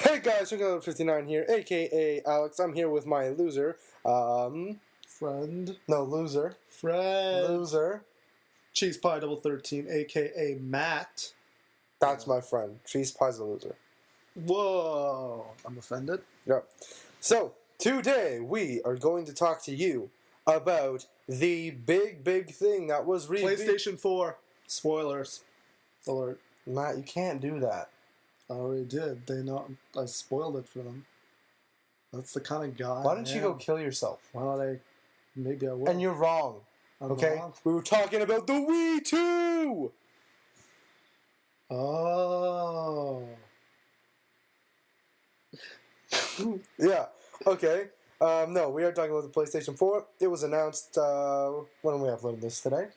Hey guys, Sugar59 here, aka Alex. I'm here with my loser. Friend. No, loser. Friend. Loser. Cheese Pie 13, aka Matt. That's my friend. Cheese Pie's a loser. Whoa. I'm offended. Yep. So, today we are going to talk to you about the big thing that was PlayStation 4. Spoilers. Alert. Matt, you can't do that. I already did. I spoiled it for them. That's the kind of guy. Why don't you go kill yourself? Why don't I? Maybe I will. And you're wrong. I'm okay? wrong? We were talking about the Wii 2! Oh. Yeah, okay. No, we are talking about the PlayStation 4. It was announced, when we uploaded this today?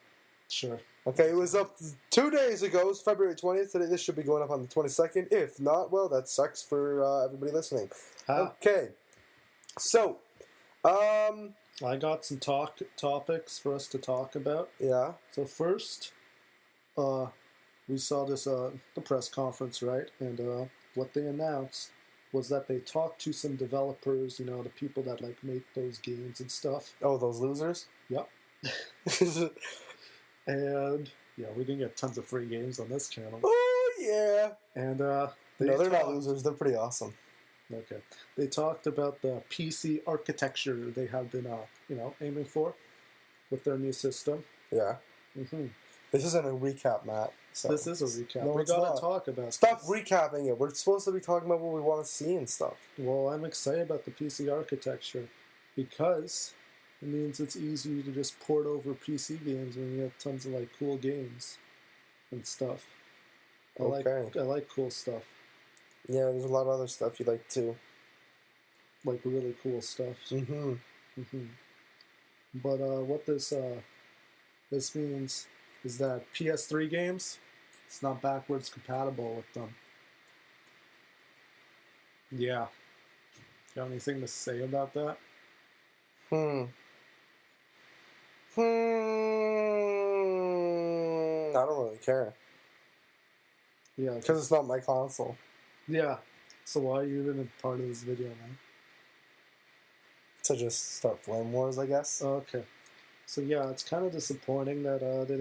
Sure. Okay, it was up 2 days ago. It's February 20th. Today, this should be going up on the 22nd. If not, well, that sucks for everybody listening. Okay. So, I got some topics for us to talk about. Yeah. So first, we saw this the press conference, right? And what they announced was that they talked to some developers, you know, the people that like make those games and stuff. Oh, those losers? Yep. And yeah, we can get tons of free games on this channel. Oh yeah. And no, they're not losers. They're pretty awesome. Okay. They talked about the PC architecture they have been, you know, aiming for with their new system. Yeah. Mm-hmm. This isn't a recap, Matt. So. This is a recap. No, we gotta talk about Stop this. recapping it. We're supposed to be talking about what we want to see and stuff. Well, I'm excited about the PC architecture because it means it's easy to just port over PC games when you have tons of like cool games and stuff. I like cool stuff. Yeah, there's a lot of other stuff you like too. Like really cool stuff. Mm-hmm. Mm-hmm. But what this means is that PS3 games, it's not backwards compatible with them. Yeah. You have anything to say about that? I don't really care. Yeah. Because it's not my console. Yeah. So why are you even a part of this video, man? To just start flame wars, I guess. Okay. So yeah, it's kind of disappointing that they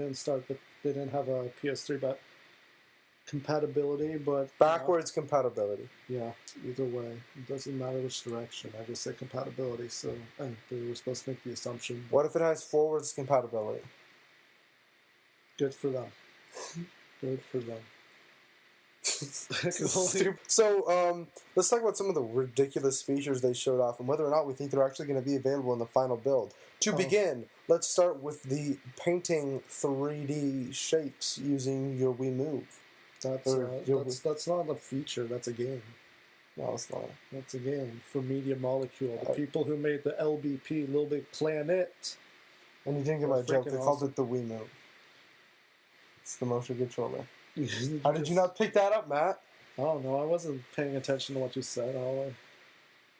didn't have a PS3 but compatibility, but backwards compatibility. Yeah, either way, it doesn't matter which direction. I just say compatibility. So they were supposed to make the assumption. What if it has forwards compatibility? Good for them. Good for them. So, let's talk about some of the ridiculous features they showed off and whether or not we think they're actually going to be available in the final build. To begin, let's start with the painting 3D shapes using your Wii Move. That's not a feature, that's a game. No, it's not. That's a game for Media Molecule, the people who made the LBP, Little Big Planet. And you didn't get my joke, they called it the Wii Move. It's the motion controller. How did you not pick that up, Matt? I don't know. I wasn't paying attention to what you said.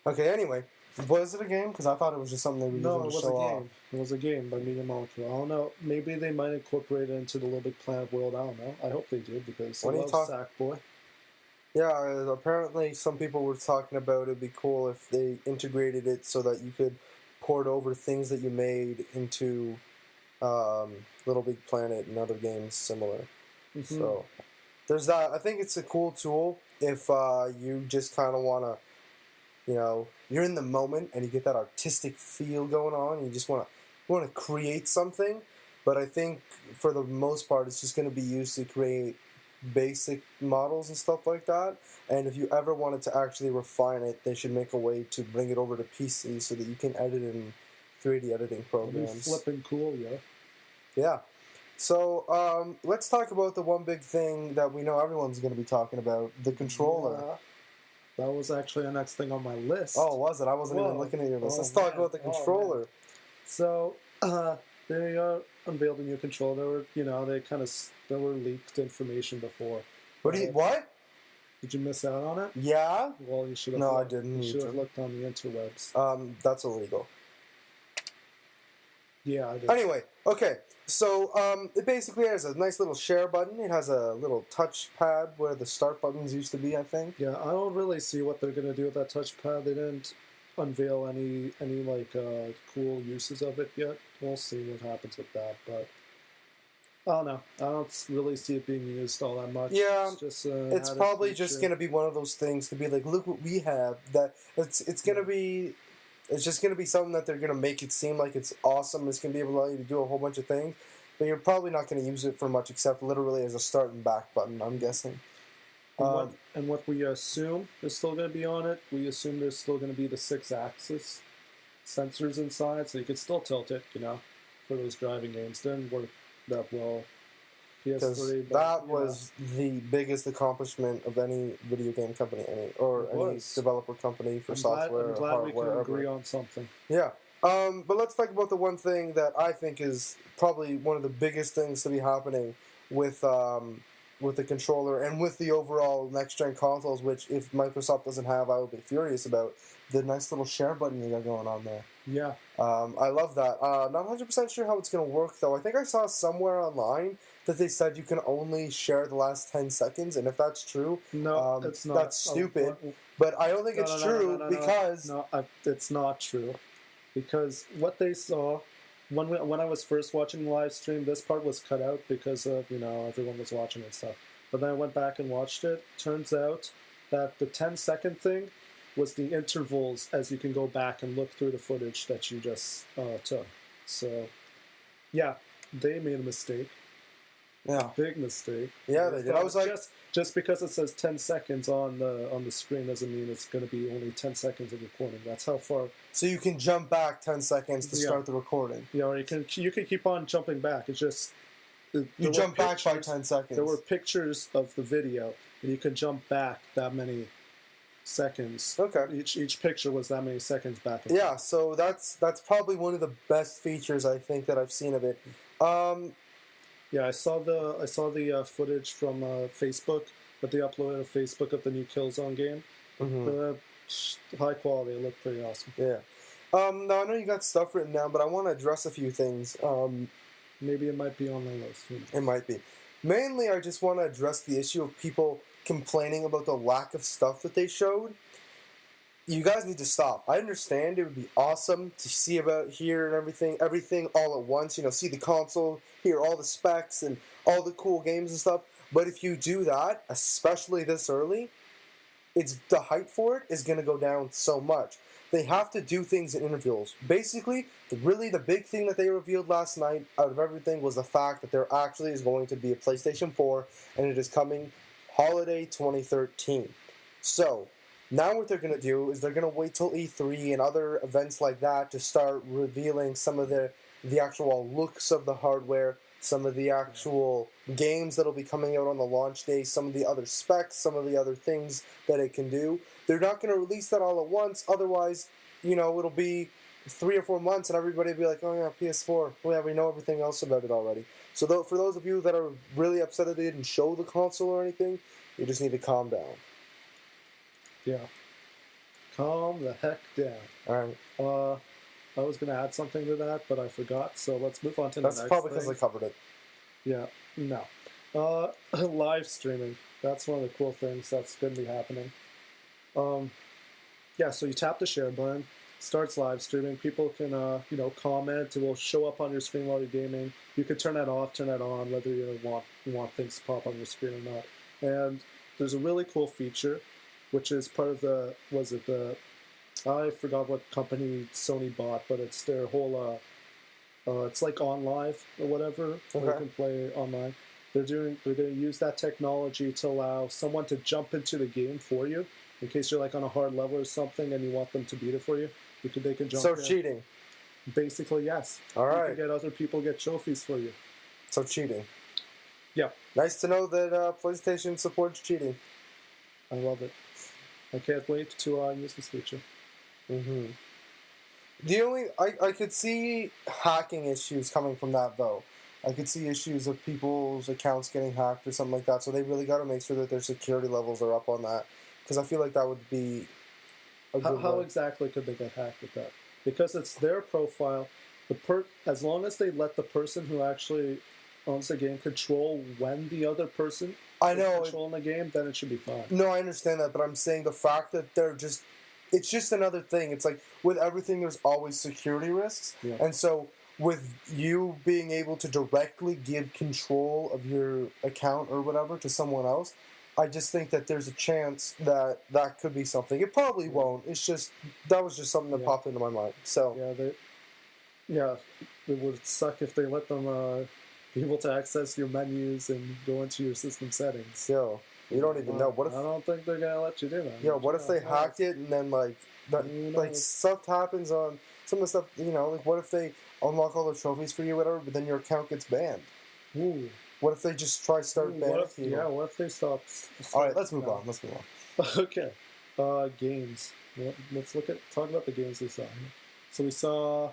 Okay, anyway. Was it a game? Because I thought it was just something they were using to show off. It was a game by Media Molecule. I don't know. Maybe they might incorporate it into the Little Big Planet world. I don't know. I hope they did because I love Sackboy. Yeah, apparently some people were talking about it'd be cool if they integrated it so that you could port over things that you made into Little Big Planet and other games similar. Mm-hmm. So there's that. I think it's a cool tool if you just kind of want to, you know, you're in the moment and you get that artistic feel going on. And you just want to create something. But I think for the most part, it's just going to be used to create basic models and stuff like that. And if you ever wanted to actually refine it, they should make a way to bring it over to PC so that you can edit in 3D editing programs. Flipping cool, yeah. Yeah. So, let's talk about the one big thing that we know everyone's going to be talking about, the controller. Yeah. That was actually the next thing on my list. Oh, was it? I wasn't even looking at your list. Let's talk about the controller. So, they unveiled a new controller. You know, there were leaked information before. What? Did you miss out on it? Yeah. Well, you should have. No, I didn't. You should have looked on the interwebs. That's illegal. Yeah, I did. Anyway, okay. So it basically has a nice little share button. It has a little touch pad where the start buttons used to be, I think. Yeah, I don't really see what they're gonna do with that touchpad. They didn't unveil any like cool uses of it yet. We'll see what happens with that, but I don't know. I don't really see it being used all that much. Yeah, it's just it's added probably feature. just gonna be one of those things to be like, look what we have. That it's gonna be. It's just gonna be something that they're gonna make it seem like it's awesome. It's gonna be able to allow you to do a whole bunch of things, but you're probably not gonna use it for much except literally as a start and back button. I'm guessing. And what we assume is still going to be on it, we assume there's still going to be the 6-axis sensors inside, so you could still tilt it, for those driving games. Didn't work that well. PS3, that was the biggest accomplishment of any video game company, any developer company for software. I'm glad or we hardware. could agree on something. Yeah. But let's talk about the one thing that I think is probably one of the biggest things to be happening with the controller and with the overall next-gen consoles, which if Microsoft doesn't have, I would be furious about. The nice little share button you got going on there. Yeah. I love that. Not 100% sure how it's going to work, though. I think I saw somewhere online that they said you can only share the last 10 seconds, and if that's true, no, it's not. That's stupid. But I don't think it's true because... No, it's not true. Because what they saw... When I was first watching the live stream, this part was cut out because of, everyone was watching and stuff. But then I went back and watched it. Turns out that the 10-second thing was the intervals as you can go back and look through the footage that you just took. So, yeah, they made a mistake. Yeah. Big mistake. Yeah, they did. I was like... Just because it says 10 seconds on the screen doesn't mean it's going to be only 10 seconds of recording. That's how far... So you can jump back 10 seconds to start the recording. Yeah, or you can keep on jumping back. It's just... You jump back by 10 seconds. There were pictures of the video, and you can jump back that many seconds. Okay. Each picture was that many seconds back. Yeah, so that's probably one of the best features I think that I've seen of it. Yeah, I saw the footage from Facebook that they uploaded to Facebook of the new Killzone game. Mm-hmm. High quality. It looked pretty awesome. Yeah. Now I know you got stuff written down, but I want to address a few things. Maybe it might be on the list. It might be. Mainly, I just want to address the issue of people complaining about the lack of stuff that they showed. You guys need to stop. I understand it would be awesome to see about here and everything all at once. See the console, hear all the specs and all the cool games and stuff. But if you do that, especially this early, the hype for it is going to go down so much. They have to do things in intervals. Basically, the big thing that they revealed last night out of everything was the fact that there actually is going to be a PlayStation 4, and it is coming holiday 2013. So, now what they're going to do is they're going to wait till E3 and other events like that to start revealing some of the actual looks of the hardware, some of the actual games that'll be coming out on the launch day, some of the other specs, some of the other things that it can do. They're not going to release that all at once, otherwise, it'll be 3 or 4 months and everybody will be like, oh yeah, PS4, well, yeah, we know everything else about it already. So for those of you that are really upset that they didn't show the console or anything, you just need to calm down. Yeah. Calm the heck down. All right. I was going to add something to that, but I forgot, so let's move on to the next That's probably thing. because I covered it. Yeah, no. Live streaming. That's one of the cool things that's going to be happening. Yeah, so you tap the share button, starts live streaming. People can, comment. It will show up on your screen while you're gaming. You can turn that off, turn that on, whether you want things to pop on your screen or not. And there's a really cool feature, which is part of I forgot what company Sony bought, but it's their whole, it's like OnLive or whatever, where you can play online. They're going to use that technology to allow someone to jump into the game for you, in case you're like on a hard level or something and you want them to beat it for you. They can jump. So in. Cheating. Basically, yes. All right. You can get other people get trophies for you. So cheating. Yeah. Nice to know that PlayStation supports cheating. I love it. I can't wait to use this feature. Mm-hmm. I could see hacking issues coming from that, though. I could see issues of people's accounts getting hacked or something like that, so they really got to make sure that their security levels are up on that, because I feel like that would be a good How exactly could they get hacked with that? Because it's their profile, as long as they let the person who actually owns the game control when the other person I is know. controlling the game, then it should be fine. No, I understand that, but I'm saying the fact that it's just another thing. It's like with everything, there's always security risks. Yeah. And so with you being able to directly give control of your account or whatever to someone else, I just think that there's a chance that that could be something. It probably won't. It's just, that was just something that popped into my mind. So it would suck if they let them be able to access your menus and go into your system settings. Yo, you don't even know. What if? I don't think they're gonna let you do that. Yo, what if they hacked it and then like stuff happens on some of the stuff? You know, like what if they unlock all the trophies for you, or whatever, but then your account gets banned? Ooh. What if they just try to start banning people? What if they stop? All right, let's move on. Let's move on. Okay, games. Let's talk about the games we saw. So we saw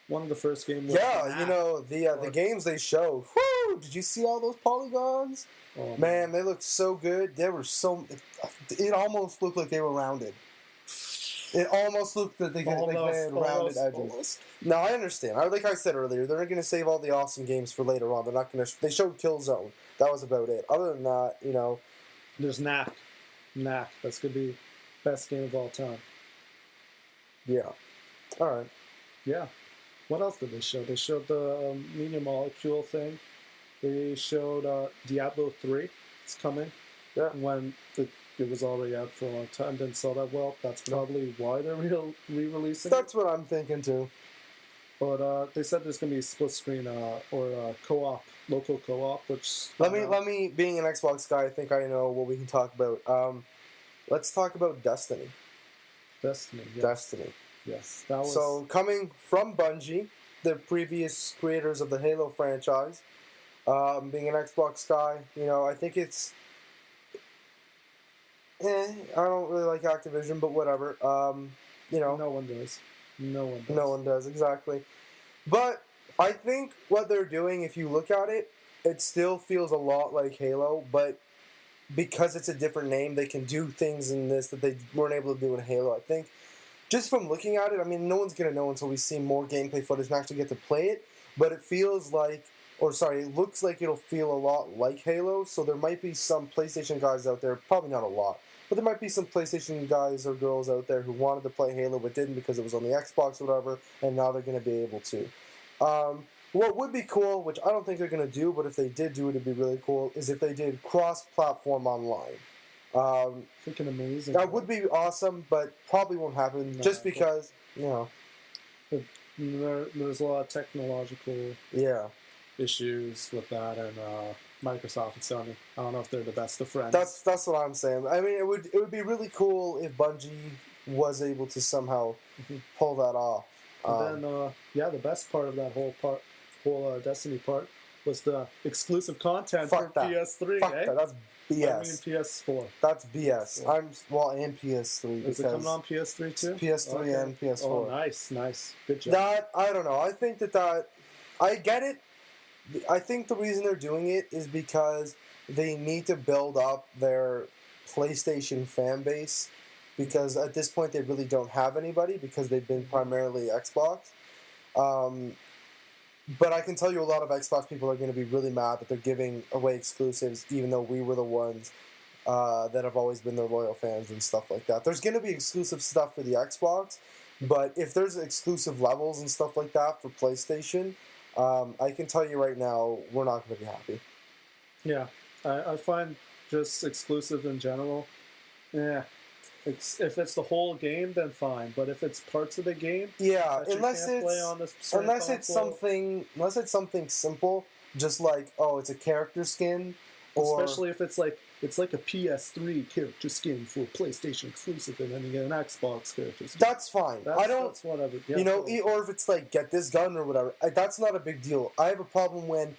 one of the first games. Yeah, you know the games they showed. Whoo! Did you see all those polygons? Oh, man, they looked so good. They were so. It almost looked like they were rounded. It almost looked that they had rounded edges. Almost. No, I understand. Like I said earlier, they're going to save all the awesome games for later on. They're not going to. They showed Killzone. That was about it. Other than that, you know, there's Knack. That's going to be best game of all time. Yeah. All right. Yeah. What else did they show? They showed the Media Molecule thing. They showed Diablo 3. It's coming. Yeah. When it was already out for a long time. Didn't sell that well. That's probably why they're re-releasing That's what I'm thinking too. But they said there's going to be split screen or co-op, local co-op, which... Let me, being an Xbox guy, I think I know what we can talk about. Let's talk about Destiny. Destiny, yes. Destiny. Yes. That was... So, coming from Bungie, the previous creators of the Halo franchise, being an Xbox guy, you know, I think it's... I don't really like Activision, but whatever. You know... No one does. No one does, exactly. But I think what they're doing, if you look at it, it still feels a lot like Halo, but because it's a different name, they can do things in this that they weren't able to do in Halo, I think. Just from looking at it, I mean, no one's going to know until we see more gameplay footage and actually get to play it, but it feels like, it looks like it'll feel a lot like Halo, so there might be some PlayStation guys out there, probably not a lot, but there might be some PlayStation guys or girls out there who wanted to play Halo but didn't because it was on the Xbox or whatever, and now they're going to be able to. What would be cool, which I don't think they're going to do, but if they did do it, it'd be really cool, is if they did cross-platform online. Freaking amazing. That would be awesome, but probably won't happen just because, you know. There's a lot of technological issues with that, and Microsoft and Sony. I don't know if they're the best of friends. That's what I'm saying. I mean, it would be really cool if Bungie was able to somehow pull that off. And then, the best part of that whole Destiny part was the exclusive content for PS3. Fuck that. That's BS. I mean PS4. That's BS. And PS3. Is it coming on PS3 too? PS3 and PS4. Oh, nice. Good job. That, I don't know. I think that I get it. I think the reason they're doing it is because they need to build up their PlayStation fan base, because at this point they really don't have anybody because they've been primarily Xbox. But I can tell you a lot of Xbox people are going to be really mad that they're giving away exclusives, even though we were the ones that have always been their loyal fans and stuff like that. There's going to be exclusive stuff for the Xbox, but if there's exclusive levels and stuff like that for PlayStation, I can tell you right now, we're not going to be happy. Yeah, I find just exclusive in general, if it's the whole game, then fine. But if it's parts of the game, unless it's something simple, just like it's a character skin, or especially if it's like a PS3 character skin for PlayStation exclusive, and then you get an Xbox character skin. That's fine. That's whatever. Yeah, or if it's like get this gun or whatever, that's not a big deal. I have a problem when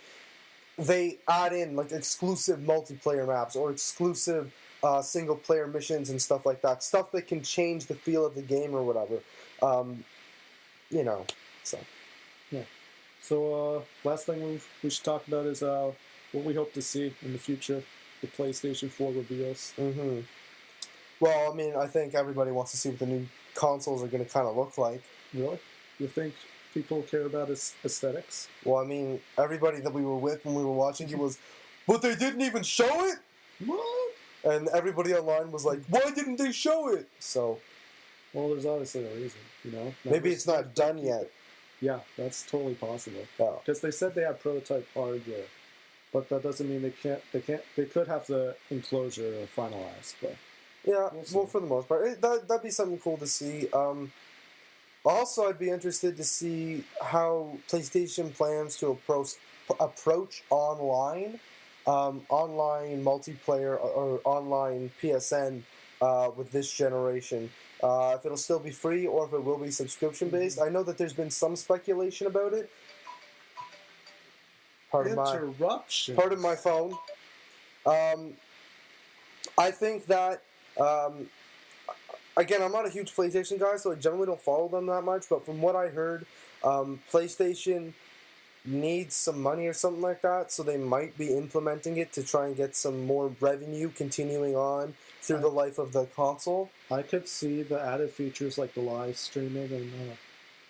they add in like exclusive multiplayer maps or exclusive single-player missions and stuff like that. Stuff that can change the feel of the game or whatever. So. Yeah. So, last thing we should talk about is what we hope to see in the future, the PlayStation 4 reveals. Mm-hmm. Well, I mean, I think everybody wants to see what the new consoles are going to kind of look like. Really? You think people care about aesthetics. Well, I mean, everybody that we were with when we were watching it was, but they didn't even show it? What? And everybody online was like, why didn't they show it? So... Well, there's obviously a reason, you know? Maybe it's not done yet. Yeah, that's totally possible. Yeah. Because they said they had prototype hardware, but that doesn't mean they could have the enclosure finalized, but... Yeah, well, for the most part. That'd be something cool to see. Also, I'd be interested to see how PlayStation plans to approach online multiplayer or online PSN with this generation. If it'll still be free or if it will be subscription based. I know that there's been some speculation about it. Interruption. Pardon my phone. I think that again, I'm not a huge PlayStation guy, so I generally don't follow them that much. But from what I heard, PlayStation needs some money or something like that, so they might be implementing it to try and get some more revenue continuing on through the life of the console. I could see the added features like the live streaming and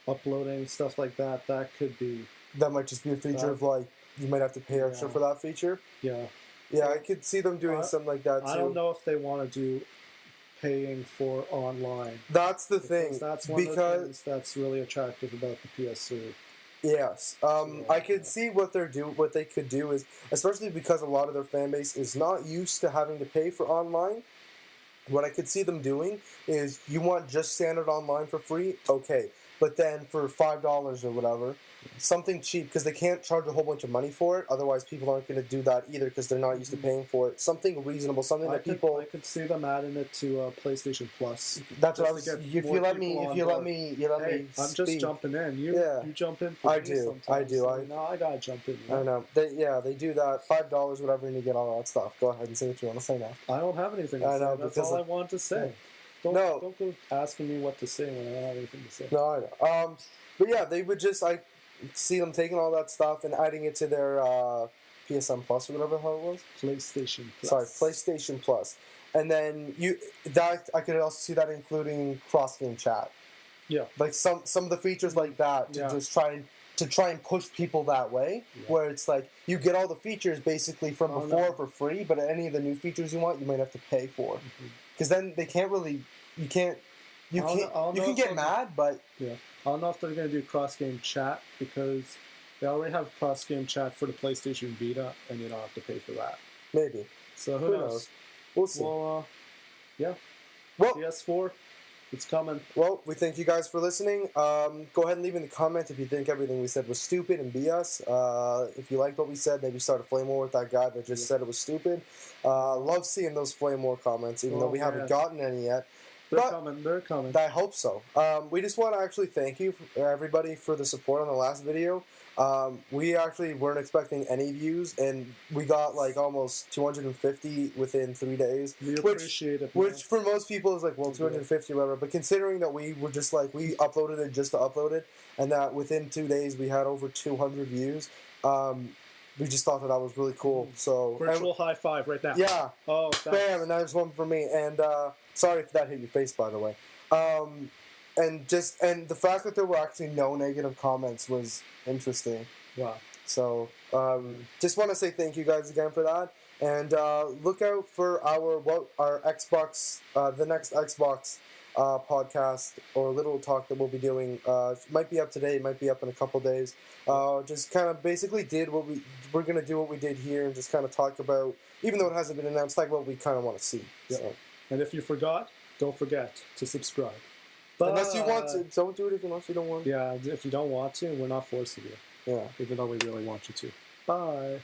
uploading, stuff like that. That could be... That might just be a feature of, like, you might have to pay extra for that feature. Yeah. Yeah, I could see them doing something like that, too. I don't know if they want to do paying for online. That's the thing. That's one of the things that's really attractive about the PS3. Yes, I could see what they could do is, especially because a lot of their fan base is not used to having to pay for online. What I could see them doing is, you want just standard online for free, okay, but then for $5 or whatever, something cheap, because they can't charge a whole bunch of money for it. Otherwise, people aren't going to do that either because they're not used to paying for it. Something reasonable, something that people. I could see them adding it to PlayStation Plus. That's what I was. If you let me, hey, I'm just jumping in. You jump in. For I do. I do. No, I gotta jump in. I know. They do that. $5, whatever, and you get all that stuff. Go ahead and say what you want to say now. I don't have anything to say. That's all I want to say. Don't go asking me what to say when I don't have anything to say. No, I know. But yeah, they would just see them taking all that stuff and adding it to their PSN Plus or whatever the hell it was. PlayStation Plus. Sorry, PlayStation Plus. And then I could also see that including cross-game chat. Yeah. Like some of the features like that to just try and push people that way, where it's like you get all the features basically from before for free, but any of the new features you want, you might have to pay for. Because then they can't really, you can get mad, but... Yeah. I don't know if they're going to do cross-game chat, because they already have cross-game chat for the PlayStation Vita, and you don't have to pay for that. Maybe. So who knows? We'll see. Well, yeah. Well, PS4, it's coming. Well, we thank you guys for listening. Go ahead and leave in the comments if you think everything we said was stupid and BS. If you liked what we said, maybe start a flame war with that guy that just said it was stupid. Love seeing those flame war comments, even though we haven't gotten any yet. They're coming. I hope so. We just want to actually thank you, everybody, for the support on the last video. We actually weren't expecting any views, and we got like almost 250 within 3 days. We appreciate it. Which for most people is like, well, 250 or whatever. But considering that we were just like, we uploaded it just to upload it, and that within 2 days we had over 200 views, we just thought that was really cool. So virtual high five right now. Yeah. Oh, thanks. Bam, and that was one for me. And sorry if that hit your face, by the way. And the fact that there were actually no negative comments was interesting. Wow. So just want to say thank you guys again for that, and look out for our Xbox, the next Xbox podcast or little talk that we'll be doing. Might be up today, might be up in a couple days. Just kind of basically we're gonna do what we did here and just kind of talk about, even though it hasn't been announced, like what we kind of want to see. Yep. So. And if you forgot, don't forget to subscribe. Unless you want to, don't do it if you don't want to. Yeah, if you don't want to, we're not forcing you. Yeah. Even though we really want you to. Bye.